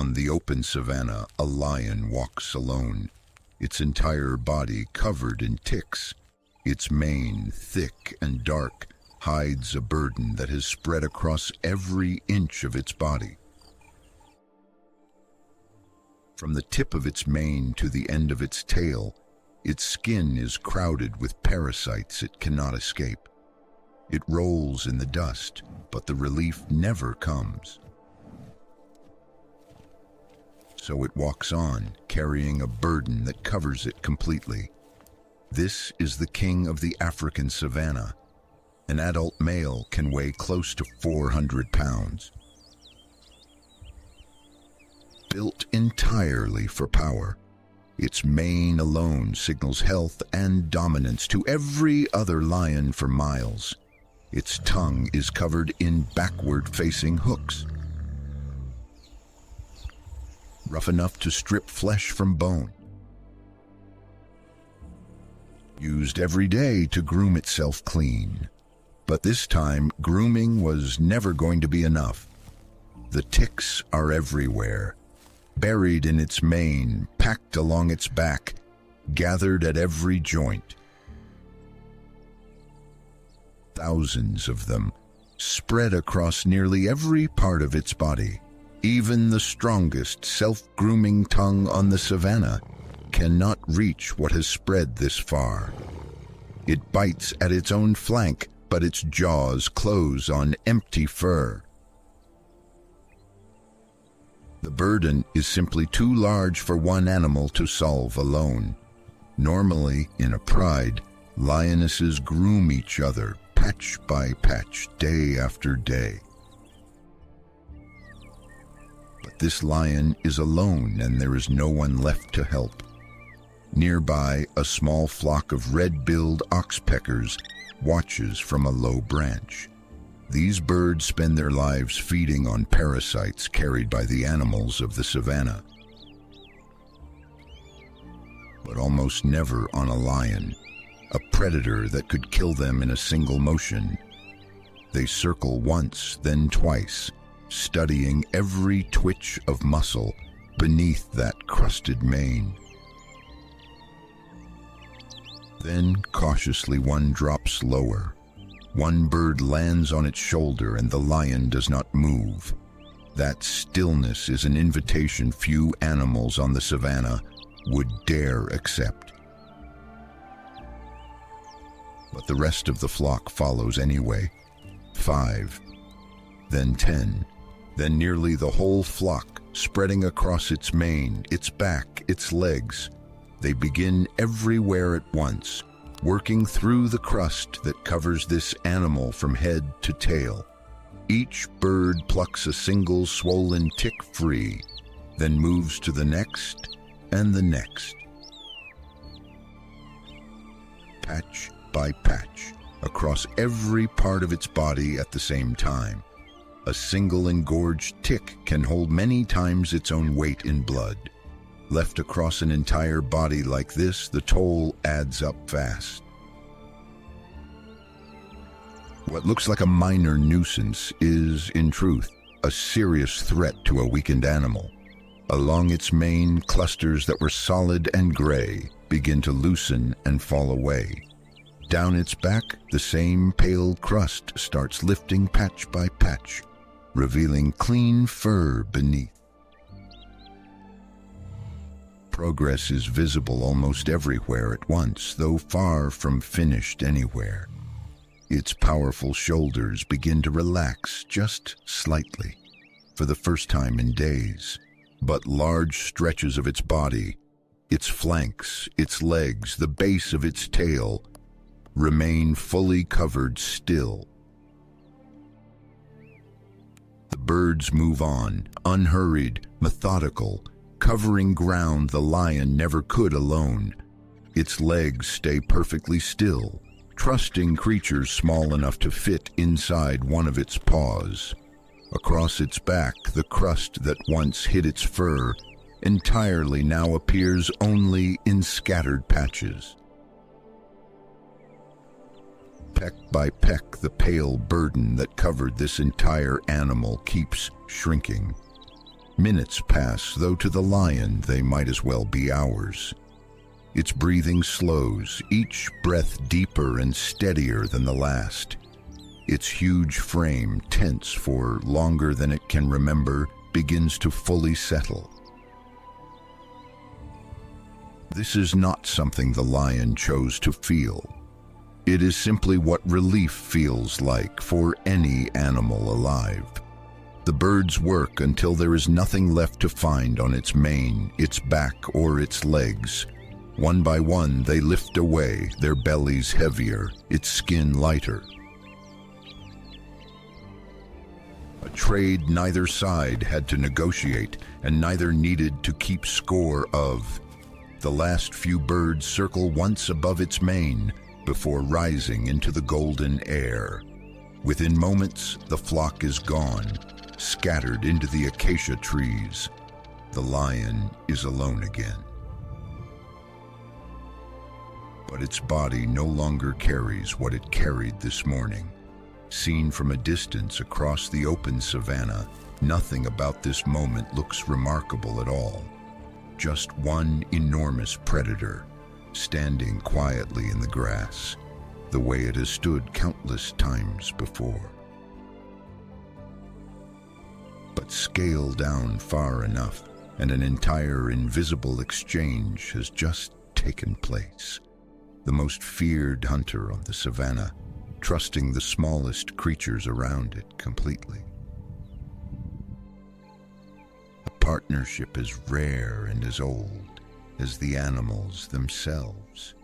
On the open savanna, a lion walks alone, its entire body covered in ticks. Its mane, thick and dark, hides a burden that has spread across every inch of its body. From the tip of its mane to the end of its tail, its skin is crowded with parasites it cannot escape. It rolls in the dust, but the relief never comes. So it walks on, carrying a burden that covers it completely. This is the king of the African savanna. An adult male can weigh close to 400 pounds. Built entirely for power, its mane alone signals health and dominance to every other lion for miles. Its tongue is covered in backward-facing hooks, rough enough to strip flesh from bone. Used every day to groom itself clean. But this time, grooming was never going to be enough. The ticks are everywhere, buried in its mane, packed along its back, gathered at every joint. Thousands of them, spread across nearly every part of its body. Even the strongest self-grooming tongue on the savanna cannot reach what has spread this far. It bites at its own flank, but its jaws close on empty fur. The burden is simply too large for one animal to solve alone. Normally, in a pride, lionesses groom each other, patch by patch, day after day. But this lion is alone, and there is no one left to help. Nearby, a small flock of red-billed oxpeckers watches from a low branch. These birds spend their lives feeding on parasites carried by the animals of the savanna, but almost never on a lion, a predator that could kill them in a single motion. They circle once, then twice, studying every twitch of muscle beneath that crusted mane. Then, cautiously, one drops lower. One bird lands on its shoulder and the lion does not move. That stillness is an invitation few animals on the savanna would dare accept. But the rest of the flock follows anyway. 5, then 10, then nearly the whole flock, spreading across its mane, its back, its legs. They begin everywhere at once, working through the crust that covers this animal from head to tail. Each bird plucks a single swollen tick free, then moves to the next and the next. Patch by patch, across every part of its body at the same time. A single engorged tick can hold many times its own weight in blood. Left across an entire body like this, the toll adds up fast. What looks like a minor nuisance is, in truth, a serious threat to a weakened animal. Along its mane, clusters that were solid and gray begin to loosen and fall away. Down its back, the same pale crust starts lifting patch by patch, revealing clean fur beneath. Progress is visible almost everywhere at once, though far from finished anywhere. Its powerful shoulders begin to relax just slightly, for the first time in days. But large stretches of its body, its flanks, its legs, the base of its tail, remain fully covered still. The birds move on, unhurried, methodical, covering ground the lion never could alone. Its legs stay perfectly still, trusting creatures small enough to fit inside one of its paws. Across its back, the crust that once hid its fur entirely now appears only in scattered patches. Peck by peck, the pale burden that covered this entire animal keeps shrinking. Minutes pass, though to the lion they might as well be hours. Its breathing slows, each breath deeper and steadier than the last. Its huge frame, tense for longer than it can remember, begins to fully settle. This is not something the lion chose to feel. It is simply what relief feels like for any animal alive. The birds work until there is nothing left to find on its mane, its back, or its legs. One by one, they lift away, their bellies heavier, its skin lighter. A trade neither side had to negotiate, and neither needed to keep score of. The last few birds circle once above its mane before rising into the golden air. Within moments, the flock is gone, scattered into the acacia trees. The lion is alone again. But its body no longer carries what it carried this morning. Seen from a distance across the open savanna, nothing about this moment looks remarkable at all. Just one enormous predator, standing quietly in the grass, the way it has stood countless times before. But scale down far enough, and an entire invisible exchange has just taken place. The most feared hunter on the savanna, trusting the smallest creatures around it completely. A partnership as rare and as old as the animals themselves.